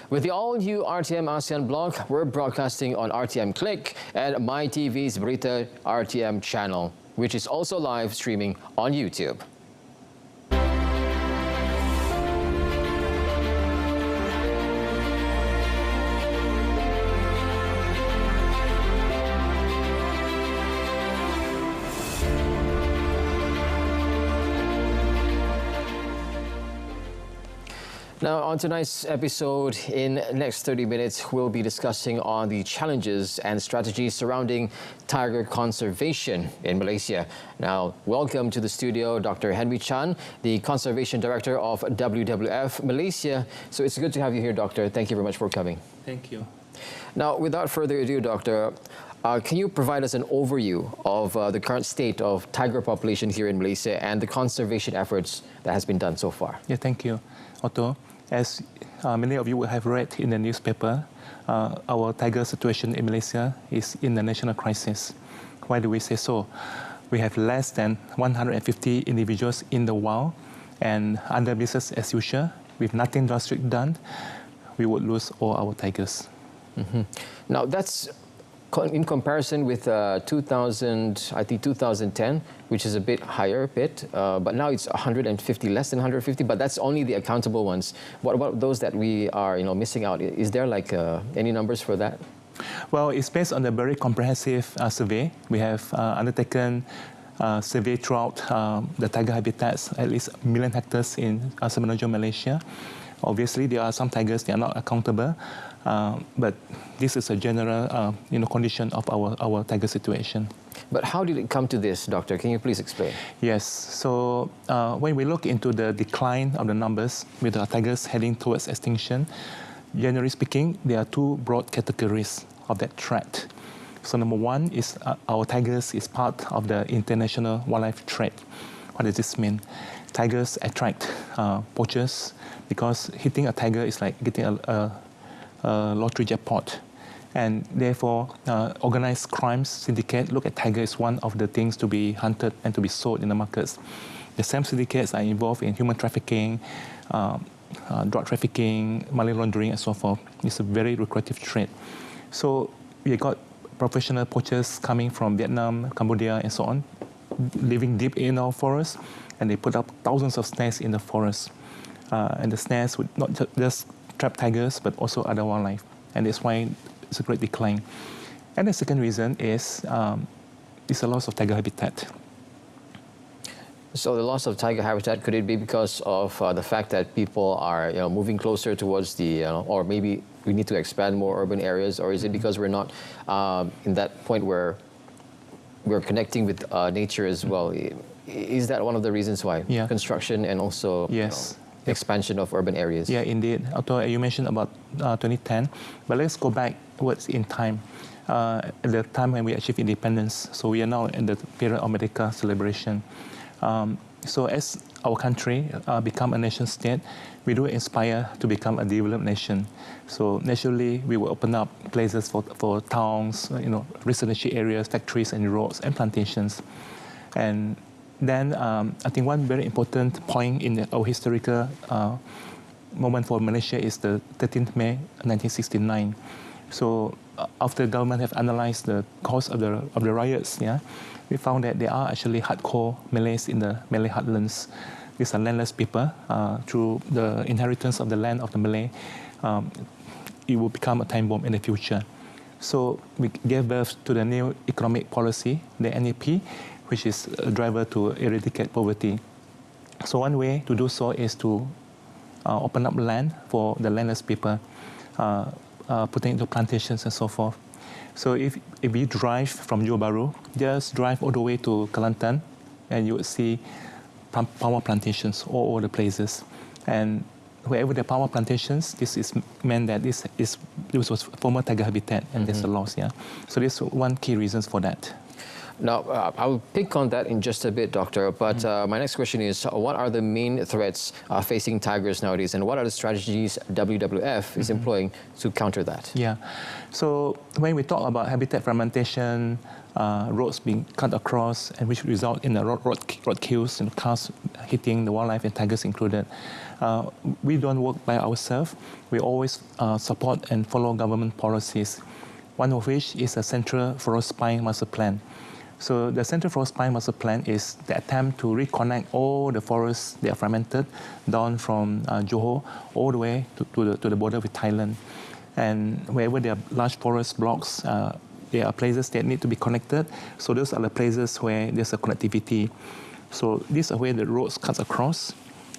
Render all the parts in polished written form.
With the all-new RTM ASEAN blog, we're broadcasting on RTM Click and MyTV's Berita RTM channel, which is also live streaming on YouTube. Now, on tonight's episode, in next 30 minutes, we'll be discussing on the challenges and strategies surrounding tiger conservation in Malaysia. Now, welcome to the studio, Dr. Henry Chan, the Conservation Director of WWF Malaysia. So it's good to have you here, Doctor. Thank you very much for coming. Thank you. Now, without further ado, Doctor, can you provide us an overview of the current state of tiger population here in Malaysia and the conservation efforts that has been done so far? Yeah, thank you, Otto. As many of you will have read in the newspaper, our tiger situation in Malaysia is in a national crisis. Why do we say so? We have less than 150 individuals in the wild, and under business as usual, with nothing drastic done, we would lose all our tigers. Mm-hmm. Now, that's in comparison with 2010, which is a bit higher, but now it's 150, less than 150, but that's only the accountable ones. What about those that we are, missing out? Is there like any numbers for that? Well, it's based on a very comprehensive survey. We have undertaken survey throughout the tiger habitats, at least 1 million hectares in Semenanjung, Malaysia. Obviously, there are some tigers that are not accountable, but this is a general condition of our tiger situation. But how did it come to this, Doctor? Can you please explain? Yes. So when we look into the decline of the numbers with our tigers heading towards extinction, generally speaking, there are two broad categories of that threat. So number one is our tigers is part of the international wildlife trade. What does this mean? Tigers attract poachers because hitting a tiger is like getting a lottery jackpot. And therefore, organized crimes syndicate look at tiger as one of the things to be hunted and to be sold in the markets. The same syndicates are involved in human trafficking, drug trafficking, money laundering, and so forth. It's a very lucrative trade. So we got professional poachers coming from Vietnam, Cambodia, and so on, living deep in our forests, and they put up thousands of snares in the forest. And the snares would not just trap tigers, but also other wildlife. And that's why it's a great decline. And the second reason is the loss of tiger habitat. So the loss of tiger habitat, could it be because of the fact that people are moving closer towards the, or maybe we need to expand more urban areas, or is it because we're not in that point where we're connecting with nature as well? Is that one of the reasons why? Yeah. Construction and also expansion of urban areas? Yeah, indeed. Although you mentioned about 2010, but let's go backwards in time. At the time when we achieved independence, so we are now in the period of Merdeka celebration. So as our country become a nation state, we do aspire to become a developed nation. So naturally, we will open up places for towns, residential areas, factories, and roads and plantations. And then I think one very important point in our historical moment for Malaysia is the 13th May 1969. So after the government have analyzed the cause of the riots, we found that there are actually hardcore Malays in the Malay heartlands. These are landless people. Through the inheritance of the land of the Malay, it will become a time bomb in the future. So we gave birth to the new economic policy, the NEP, which is a driver to eradicate poverty. So one way to do so is to open up land for the landless people, putting into plantations and so forth. So if we drive from Johor Bahru, just drive all the way to Kelantan, and you would see palm plantations all over the places. And wherever the palm plantations, this is meant that this was former tiger habitat, and there's a loss. So this is one key reason for that. Now, I'll pick on that in just a bit, Doctor, but my next question is, what are the main threats facing tigers nowadays, and what are the strategies WWF is employing to counter that? Yeah, so when we talk about habitat fragmentation, roads being cut across, and which result in the road kills and cars hitting the wildlife and tigers included, we don't work by ourselves. We always support and follow government policies, one of which is a Central Forest Spine Master Plan. So the Central Forest Spine Master Plan is the attempt to reconnect all the forests that are fragmented down from Johor all the way to the border with Thailand. And wherever there are large forest blocks, there are places that need to be connected. So those are the places where there's a connectivity. So these are where the roads cut across,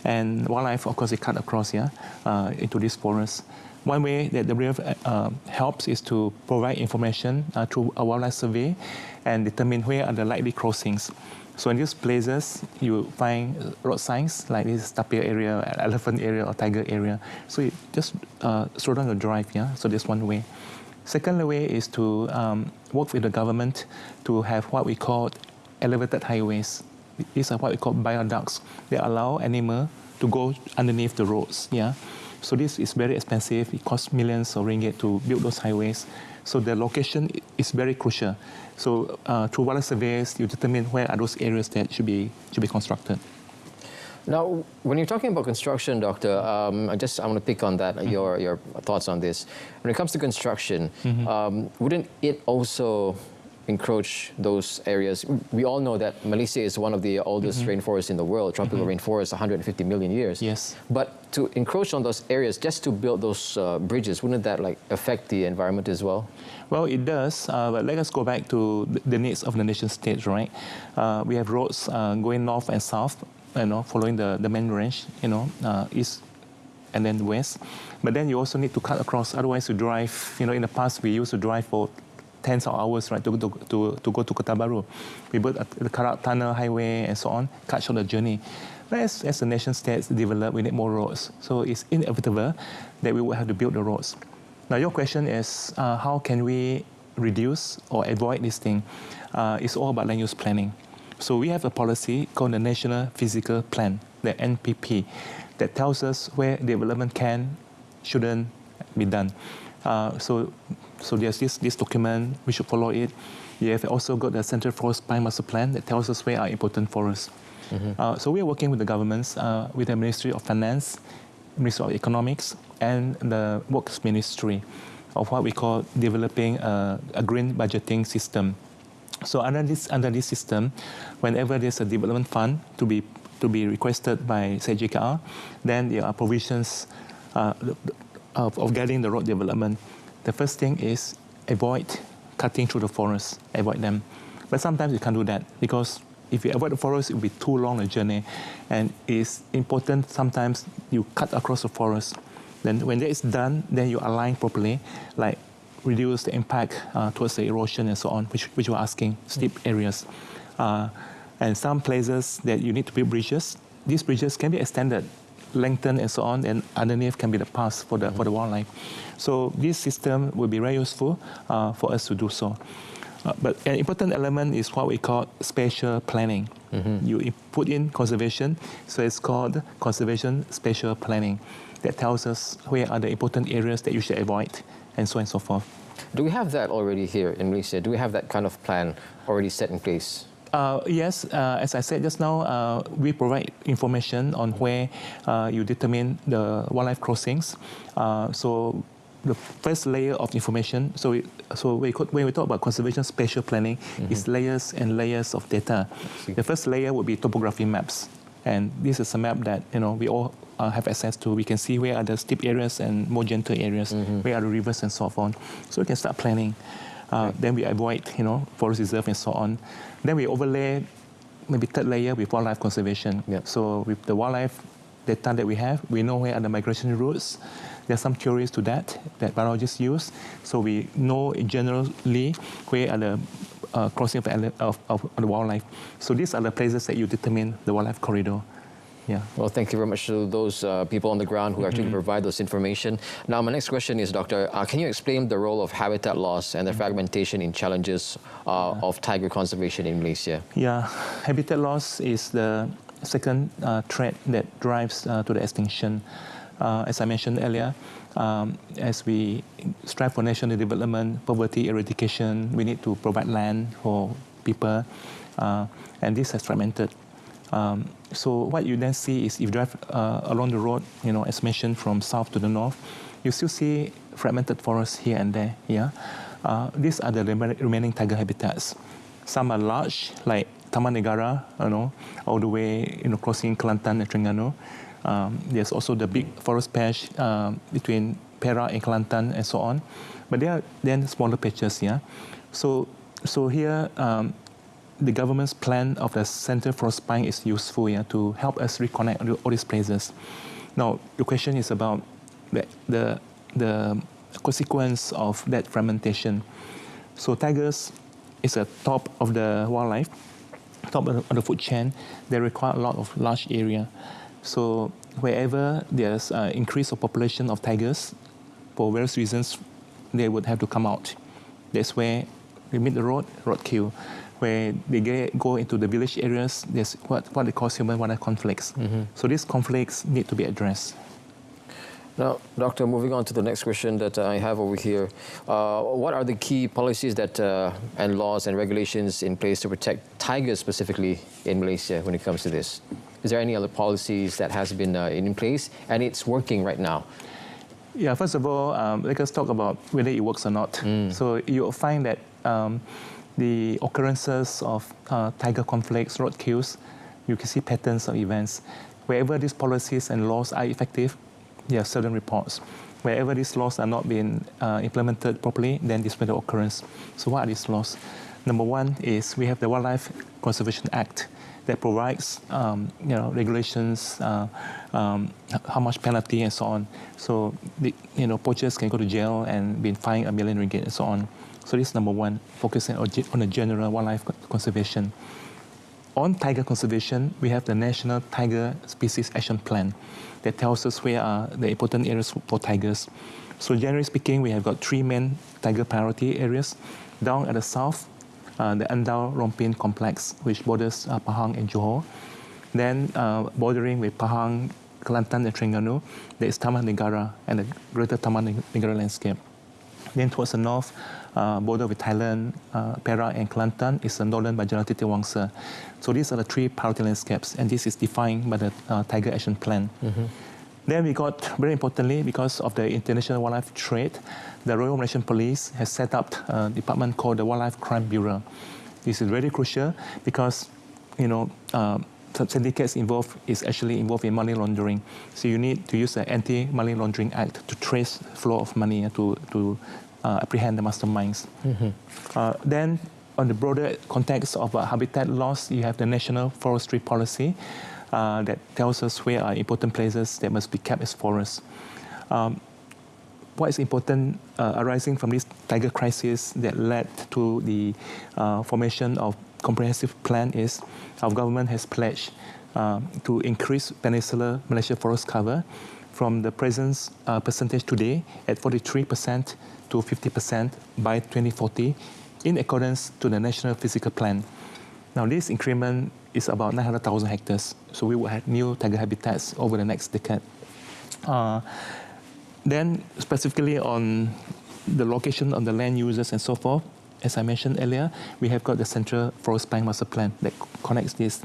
and wildlife, of course, they cut across into these forests. One way that the WWF helps is to provide information through a wildlife survey and determine where are the likely crossings. So in these places, you find road signs like this tapir area, elephant area, or tiger area. So you just slow down your drive, So that's one way. Second way is to work with the government to have what we call elevated highways. These are what we call viaducts. They allow animals to go underneath the roads, So this is very expensive. It costs millions of ringgit to build those highways. So the location is very crucial. So through wildlife surveys, you determine where are those areas that should be constructed. Now, when you're talking about construction, Doctor, I want to pick on that, your thoughts on this. When it comes to construction, wouldn't it also encroach those areas? We all know that Malaysia is one of the oldest rainforests in the world, tropical rainforest, 150 million years. Yes. But to encroach on those areas just to build those bridges, wouldn't that affect the environment as well? Well, it does, but let us go back to the needs of the nation states, right? We have roads going north and south, following the main range, east and then west. But then you also need to cut across, otherwise you drive, in the past we used to drive for tens of hours, right, to go to Kota Baru. We built the Karak Tunnel Highway and so on, cut short the journey. But as the nation states develop, we need more roads. So it's inevitable that we will have to build the roads. Now your question is, how can we reduce or avoid this thing? It's all about land use planning. So we have a policy called the National Physical Plan, the NPP, that tells us where development shouldn't be done. So there's this document, we should follow it. You have also got the Central Forest Spine Master Plan that tells us where are important forests. So we are working with the governments, with the Ministry of Finance, Ministry of Economics, and the Works Ministry of what we call developing a green budgeting system. So under this system, whenever there's a development fund to be requested by SAHIH, then there are provisions of getting the road development. The first thing is avoid cutting through the forest, avoid them. But sometimes you can't do that because if you avoid the forest, it will be too long a journey. And it's important sometimes you cut across the forest. Then when that is done, then you align properly, like reduce the impact towards the erosion and so on, which we're asking, steep areas. And some places that you need to build bridges, these bridges can be extended, lengthened and so on, and underneath can be the path for the wildlife. So this system will be very useful for us to do so. But an important element is what we call spatial planning. You put in conservation, so it's called conservation spatial planning. That tells us where are the important areas that you should avoid, and so on and so forth. Do we have that already here in Malaysia? Do we have that kind of plan already set in place? Yes, as I said just now, we provide information on where you determine the wildlife crossings. So the first layer of information, when we talk about conservation spatial planning, is layers and layers of data. The first layer would be topography maps. And this is a map that we all have access to. We can see where are the steep areas and more gentle areas, where are the rivers and so on. So we can start planning. Then we avoid, forest reserve and so on. Then we overlay maybe third layer with wildlife conservation. So with the wildlife data that we have, we know where are the migration routes. There's some theories to that biologists use. So we know generally where are the crossing of the wildlife. So these are the places that you determine the wildlife corridor. Yeah. Well, thank you very much to those people on the ground who actually provide those information. Now, my next question is, Doctor, can you explain the role of habitat loss and the fragmentation in challenges of tiger conservation in Malaysia? Yeah, habitat loss is the second threat that drives to the extinction. As I mentioned earlier, as we strive for national development, poverty eradication, we need to provide land for people, and this has fragmented. So what you then see is if you drive along the road, as mentioned from south to the north, you still see fragmented forests here and there. Yeah, these are the remaining tiger habitats. Some are large, like Taman Negara, all the way, crossing Kelantan and Terengganu. There's also the big forest patch between Perak and Kelantan and so on. But there are then smaller patches, yeah. So here, the government's plan of the Centre for Spine is useful, yeah, to help us reconnect all these places. Now, the question is about the consequence of that fragmentation. So tigers is a top of the wildlife, top of the food chain. They require a lot of large area. So wherever there's an increase of population of tigers, for various reasons, they would have to come out. That's where they meet the road kill. Where they go into the village areas, there's what they call human-wildlife conflicts. So these conflicts need to be addressed. Now, Doctor, moving on to the next question that I have over here. What are the key policies and laws and regulations in place to protect tigers specifically in Malaysia when it comes to this? Is there any other policies that has been in place and it's working right now? Yeah, first of all, let us talk about whether it works or not. So you'll find that the occurrences of tiger conflicts, road kills, you can see patterns of events. Wherever these policies and laws are effective, there are certain reports. Wherever these laws are not being implemented properly, then this may the occurrence. So what are these laws? Number one is we have the Wildlife Conservation Act that provides regulations, how much penalty and so on. So poachers can go to jail and be fined R1 million and so on. So this is number one, focusing on a general wildlife conservation. On tiger conservation, we have the National Tiger Species Action Plan that tells us where are the important areas for tigers. So generally speaking, we have got three main tiger priority areas. Down at the south, the Andau Rompin complex, which borders Pahang and Johor. Then bordering with Pahang, Kelantan and Terengganu, there is Taman Negara and the greater Taman Negara landscape. Then towards the north, border with Thailand, Perak and Kelantan is the northern Bajanati Wangsa. So these are the three priority landscapes, and this is defined by the Tiger Action Plan. Then we got, very importantly, because of the international wildlife trade, the Royal Malaysian Police has set up a department called the Wildlife Crime Bureau. This is very crucial because, syndicates actually involved in money laundering. So you need to use the Anti-Money Laundering Act to trace flow of money and to apprehend the masterminds. Then, on the broader context of habitat loss, you have the National Forestry Policy that tells us where are important places that must be kept as forests. What is important arising from this tiger crisis that led to the formation of comprehensive plan is our government has pledged to increase peninsular Malaysia forest cover from the present percentage today at 43% to 50% by 2040 in accordance to the National Physical Plan. Now this increment is about 900,000 hectares, so we will have new tiger habitats over the next decade. Then specifically on the location of the land users and so forth, as I mentioned earlier, we have got the Central Forest Bank Master Plan that connects this.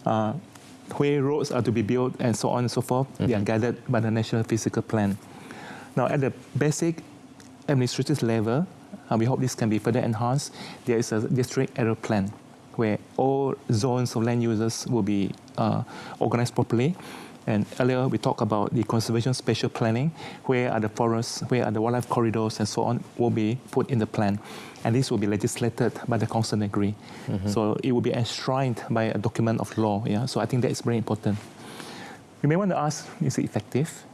Where roads are to be built and so on and so forth, they are guided by the National Physical Plan. Now at the basic administrative level, we hope this can be further enhanced. There is a district area plan where all zones of land users will be organized properly. And earlier we talked about the conservation spatial planning, where are the forests, where are the wildlife corridors and so on will be put in the plan. And this will be legislated by the council and agree. So it will be enshrined by a document of law. Yeah? So I think that is very important. You may want to ask, is it effective,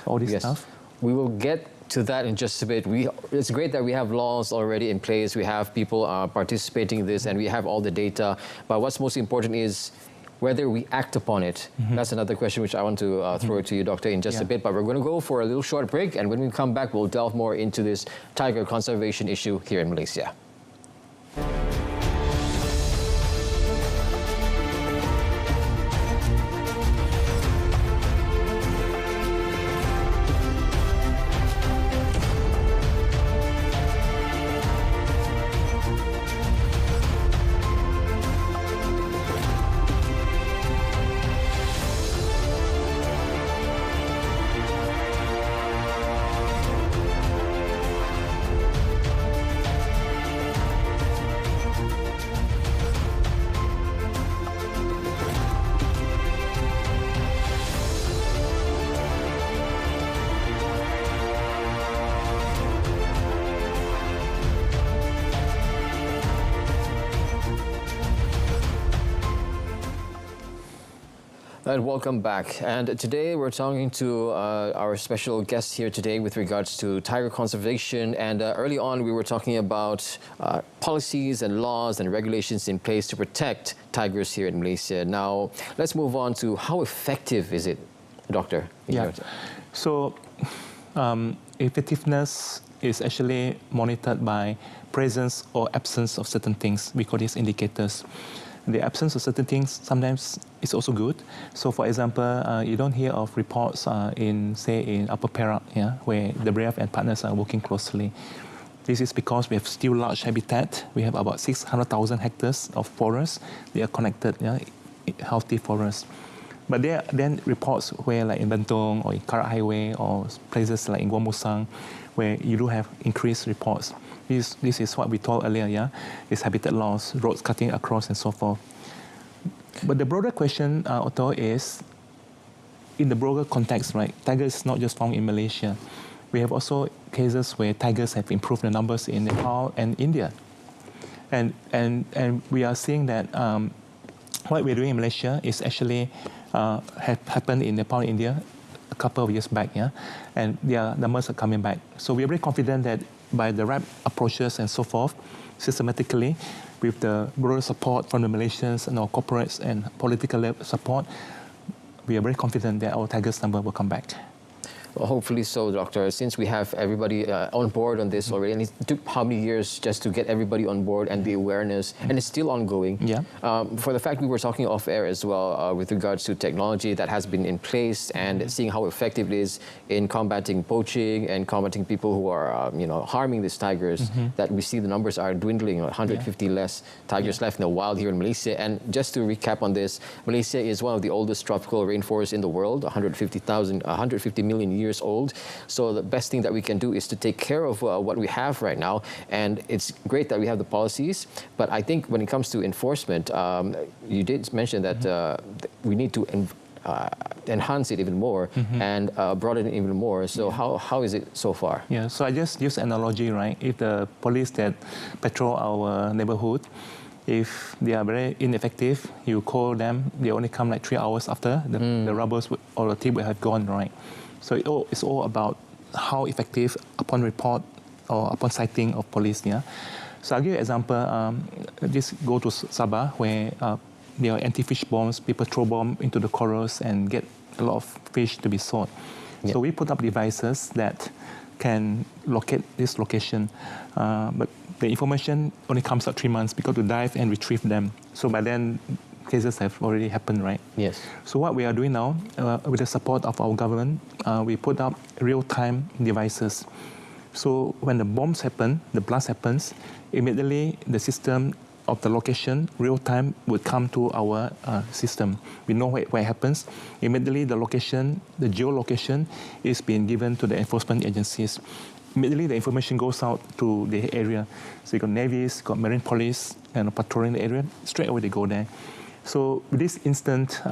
all this stuff? We will get to that in just a bit. It's great that we have laws already in place. We have people participating in this and we have all the data. But what's most important is whether we act upon it. That's another question which I want to throw to you, Doctor, in just a bit. But we're going to go for a little short break, and when we come back, we'll delve more into this tiger conservation issue here in Malaysia. And welcome back. And today we're talking to our special guest here today with regards to tiger conservation. And early on we were talking about policies and laws and regulations in place to protect tigers here in Malaysia. Now let's move on to how effective is it, Doctor? So effectiveness is actually monitored by presence or absence of certain things. We call these indicators. The absence of certain things sometimes is also good. So, for example, you don't hear of reports in Upper Perak, where the BRIAF and partners are working closely. This is because we have still large habitat. We have about 600,000 hectares of forest. They are connected, healthy forests. But there are then reports where, like in Bentong or in Karak Highway or places like in Guamusang, where you do have increased reports. This is what we told earlier, is habitat loss, roads cutting across and so forth. But the broader question, Otto, is in the broader context, right? Tigers is not just found in Malaysia. We have also cases where tigers have improved the numbers in Nepal and India. And we are seeing that what we're doing in Malaysia is actually happened in Nepal and India a couple of years back, and their numbers are coming back. So we are very confident that by the right approaches and so forth, systematically, with the broader support from the Malaysians and our corporates and political support, we are very confident that our tigers number will come back. Well, hopefully so, Doctor. Since we have everybody on board on this already, and it took how many years just to get everybody on board and the awareness, and it's still ongoing. For the fact we were talking off air as well with regards to technology that has been in place and seeing how effective it is in combating poaching and combating people who are harming these tigers, that we see the numbers are dwindling, 150 less tigers left in the wild here in Malaysia. And just to recap on this, Malaysia is one of the oldest tropical rainforests in the world, 150 million years old. So the best thing that we can do is to take care of what we have right now. And it's great that we have the policies, but I think when it comes to enforcement, you did mention that we need to enhance it even more and broaden it even more. So how is it so far? So I just use analogy, right? If the police that patrol our neighborhood, if they are very ineffective, you call them, they only come like 3 hours after the robbers or the thief will have gone, right? So it's all about how effective upon report or upon sighting of police. So I'll give you an example. Just go to Sabah, where there are anti-fish bombs. People throw bomb into the corals and get a lot of fish to be sold. So we put up devices that can locate this location. But the information only comes out 3 months because to dive and retrieve them. So by then, cases have already happened, right? Yes. So what we are doing now, with the support of our government, we put up real-time devices. So when the bombs happen, the blast happens, immediately the system of the location, real-time, would come to our system. We know where it happens. Immediately the location, the geolocation, is being given to the enforcement agencies. Immediately the information goes out to the area. So you got navies, got marine police, and patrolling the area. Straight away they go there. So with this instant,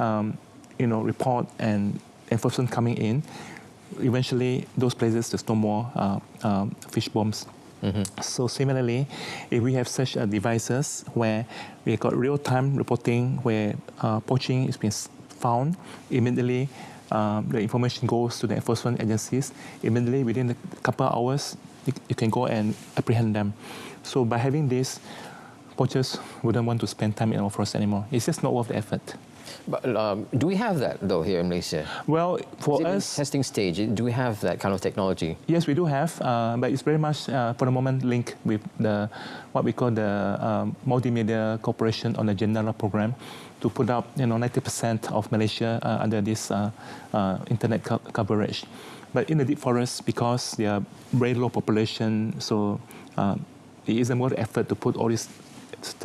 report and enforcement coming in, eventually those places there's no more fish bombs. So similarly, if we have such devices where we got real-time reporting where poaching is being found, immediately the information goes to the enforcement agencies. Immediately within a couple of hours, you can go and apprehend them. So by having this, poachers wouldn't want to spend time in our forest anymore. It's just not worth the effort. But do we have that though here in Malaysia? Well, for Is it in us, testing stage, do we have that kind of technology? yes, we do have, but it's very much for the moment linked with the what we call the multimedia cooperation on the General program to put up 90% of Malaysia under this internet coverage. But in the deep forest, because they are very low population, so it is a more effort to put all these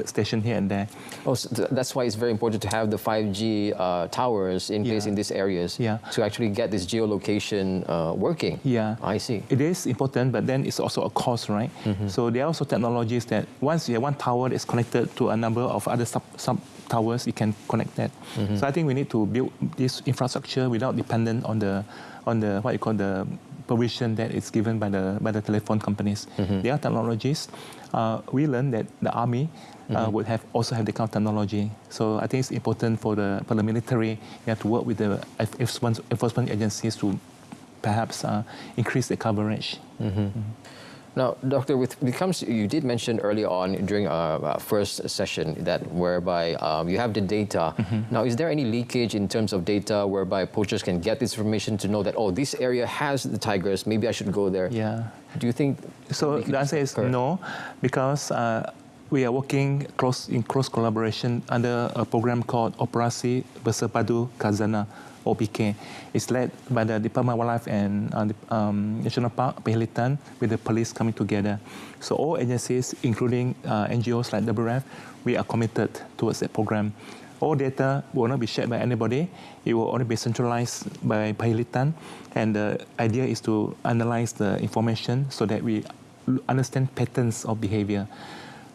station here and there. Oh, so that's why it's very important to have the 5G towers in place in these areas to actually get this geolocation working. Yeah, I see. It is important, but then it's also a cost, right? So there are also technologies that once you have one tower that's connected to a number of other sub towers, you can connect that. So I think we need to build this infrastructure without dependent on the what you call the provision that is given by the telephone companies. There are technologies. We learned that the army would also have the kind of technology. So I think it's important for the military. You have to work with the enforcement agencies to perhaps increase the coverage. Now, Doctor, you did mention early on during our first session that whereby you have the data. Now, is there any leakage in terms of data whereby poachers can get this information to know that, oh, this area has the tigers, maybe I should go there? Yeah. Do you think? So the answer is no, because we are working in close collaboration under a program called Operasi Bersepadu Khazanah, OPK. It's led by the Department of Wildlife and National Park, Perhilitan, with the police coming together. So all agencies, including NGOs like WWF, we are committed towards that program. All data will not be shared by anybody. It will only be centralized by Perhilitan. And the idea is to analyze the information so that we understand patterns of behavior.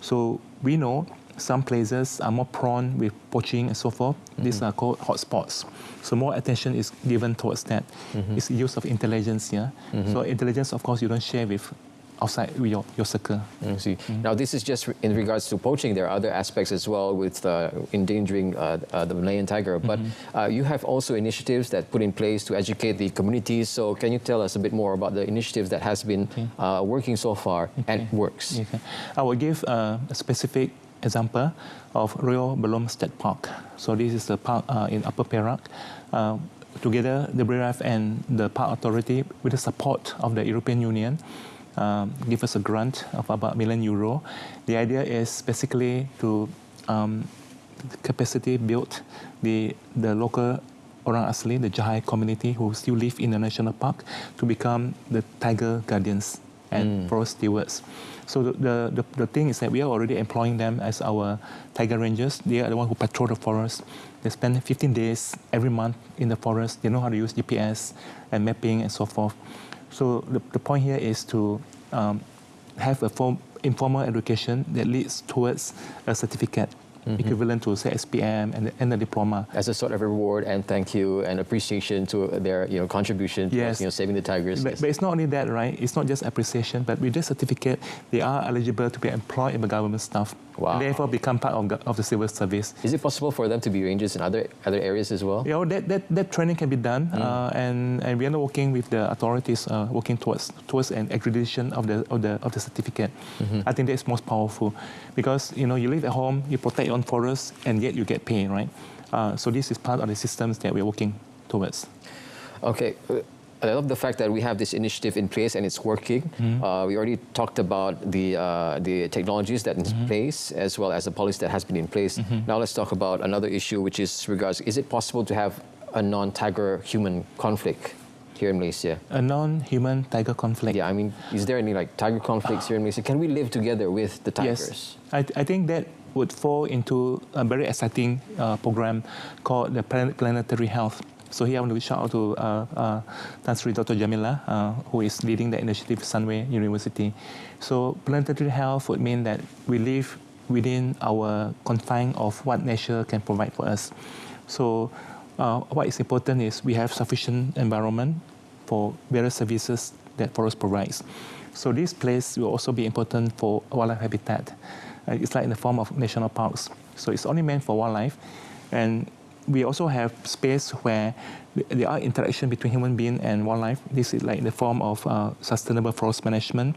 So we know some places are more prone with poaching and so forth. These are called hotspots. So more attention is given towards that. It's the use of intelligence here. So intelligence, of course, you don't share with outside your circle. See. Now, this is just in regards to poaching. There are other aspects as well with endangering the Malayan tiger. But you have also initiatives that put in place to educate the communities. So can you tell us a bit more about the initiatives that has been working so far and works? I will give a specific example of Royal Belum State Park. So this is the park in Upper Perak. Together, the WWF and the Park Authority, with the support of the European Union, give us a grant of about €1 million. The idea is basically to capacity build the local orang asli, the Jahai community who still live in the national park, to become the tiger guardians and forest stewards. So the thing is that we are already employing them as our tiger rangers. They are the ones who patrol the forest. They spend 15 days every month in the forest. They know how to use GPS and mapping and so forth. So the point here is to have a informal education that leads towards a certificate equivalent to, say, SPM and the diploma. As a sort of reward and thank you and appreciation to their contribution to saving the tigers. But it's not only that, right? It's not just appreciation, but with this certificate, they are eligible to be employed in the government staff. Wow. And therefore become part of the civil service. Is it possible for them to be rangers in other areas as well? That training can be done, and we are now working with the authorities, working towards an accreditation of the certificate. I think that's most powerful, because you live at home, you protect your own forest, and yet you get paid, right? So this is part of the systems that we are working towards. Okay. I love the fact that we have this initiative in place and it's working. We already talked about the technologies that are in place, as well as the policy that has been in place. Now let's talk about another issue, which is is it possible to have a non-tiger human conflict here in Malaysia? A non-human tiger conflict? Yeah, I mean, is there any tiger conflicts here in Malaysia? Can we live together with the tigers? Yes, I think that would fall into a very exciting program called the Planetary Health. So here I want to shout out to Tan Sri Dr. Jamila, who is leading the initiative at Sunway University. So planetary health would mean that we live within our confine of what nature can provide for us. So what is important is we have sufficient environment for various services that forest provides. So this place will also be important for wildlife habitat. It's like in the form of national parks. So it's only meant for wildlife. And we also have space where there are interaction between human being and wildlife. This is like in the form of sustainable forest management,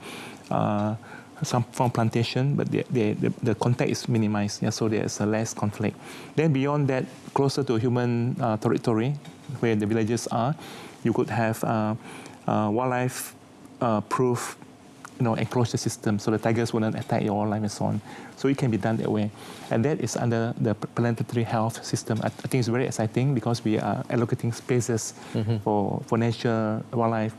some from plantation, but the contact is minimized, yeah, so there's less conflict. Then beyond that, closer to human territory, where the villages are, you could have wildlife proof, enclosure system, so the tigers wouldn't attack your wildlife and so on. So it can be done that way. And that is under the planetary health system. I think it's very exciting because we are allocating spaces for nature, wildlife,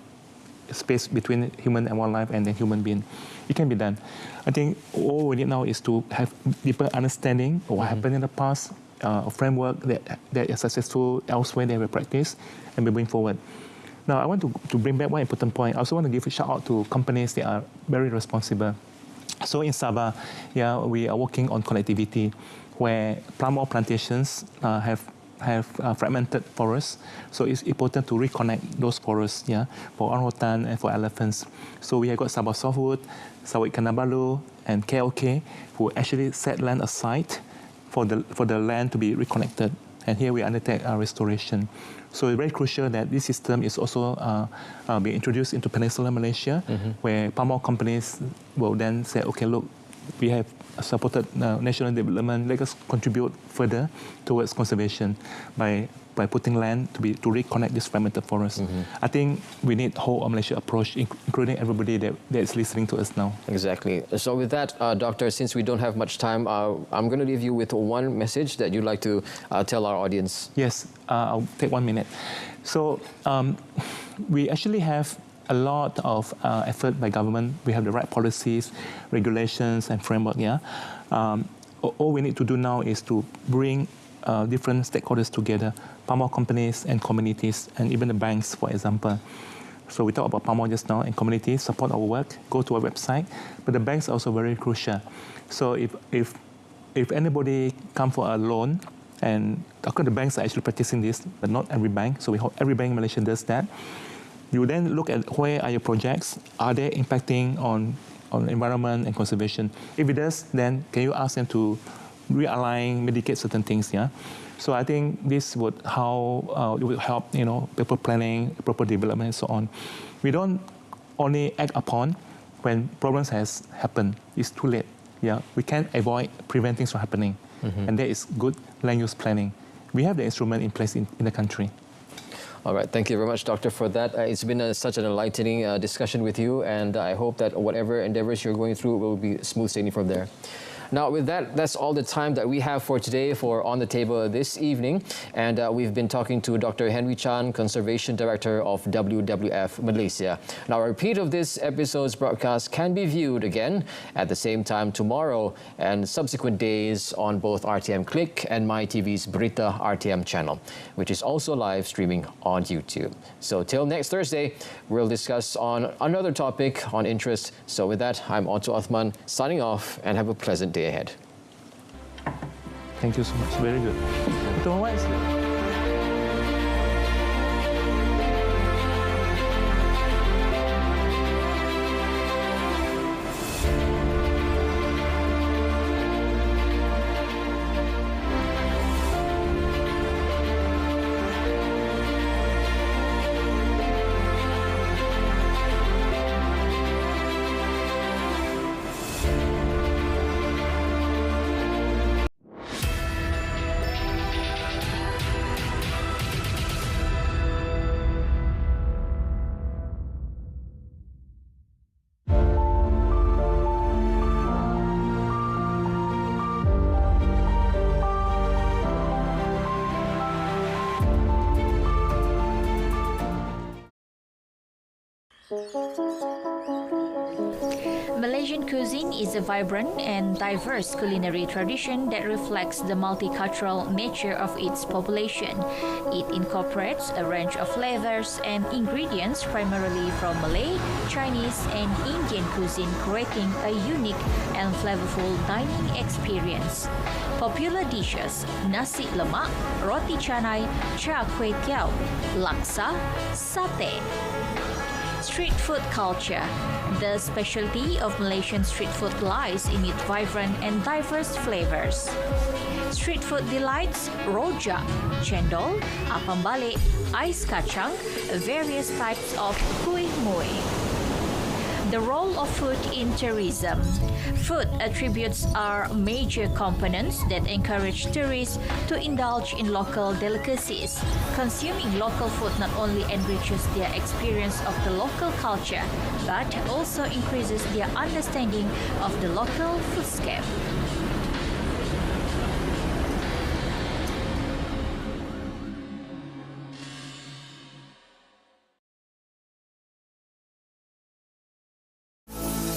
space between human and wildlife, and then human being. It can be done. I think all we need now is to have deeper understanding of what happened in the past, a framework that is successful elsewhere that we practice, and we bring forward. Now, I want to bring back one important point. I also want to give a shout out to companies that are very responsible. So in Sabah, we are working on connectivity, where palm oil plantations have fragmented forests, so it's important to reconnect those forests, for orangutan and for elephants. So we have got Sabah Softwood, Sawit Kinabalu, and KLK, who actually set land aside for the land to be reconnected. And here we undertake restoration. So it's very crucial that this system is also being introduced into Peninsular Malaysia, where palm oil companies will then say, okay, look, we have supported national development, let us contribute further towards conservation by putting land to reconnect this fragmented forest. I think we need whole of Malaysia approach, including everybody that is listening to us now. Exactly. So with that, Doctor, since we don't have much time, I'm going to leave you with one message that you'd like to tell our audience. Yes, I'll take 1 minute. So we actually have a lot of effort by government. We have the right policies, regulations, and framework. All we need to do now is to bring different stakeholders together, palm oil companies and communities, and even the banks, for example. So we talked about palm oil just now, and communities support our work, go to our website, but the banks are also very crucial. So if anybody come for a loan, and of course the banks are actually practicing this, but not every bank, so we hope every bank in Malaysia does that. You then look at where are your projects, are they impacting on environment and conservation? If it does, then can you ask them to realign, mitigate certain things, So I think this would it would help, people planning, proper development, and so on. We don't only act upon when problems has happened. It's too late. We can't avoid preventing things from happening, and that is good land use planning. We have the instrument in place in the country. All right, thank you very much, Doctor, for that. It's been such an enlightening discussion with you, and I hope that whatever endeavors you're going through will be smooth sailing from there. Now, with that, that's all the time that we have for today for On the Table this evening. And we've been talking to Dr. Henry Chan, Conservation Director of WWF Malaysia. Now, a repeat of this episode's broadcast can be viewed again at the same time tomorrow and subsequent days on both RTM Click and MyTV's Berita RTM channel, which is also live streaming on YouTube. So till next Thursday, we'll discuss on another topic on interest. So with that, I'm Otto Othman signing off, and have a pleasant day ahead. Thank you so much. Very good. Malaysian cuisine is a vibrant and diverse culinary tradition that reflects the multicultural nature of its population. It incorporates a range of flavors and ingredients primarily from Malay, Chinese, and Indian cuisine, creating a unique and flavorful dining experience. Popular dishes: nasi lemak, roti canai, char kway teow, laksa, satay. Street food culture. The specialty of Malaysian street food lies in its vibrant and diverse flavors. Street food delights: rojak, cendol, apam balik, ais kacang, various types of kuih muih. The role of food in tourism. Food attributes are major components that encourage tourists to indulge in local delicacies. Consuming local food not only enriches their experience of the local culture, but also increases their understanding of the local foodscape.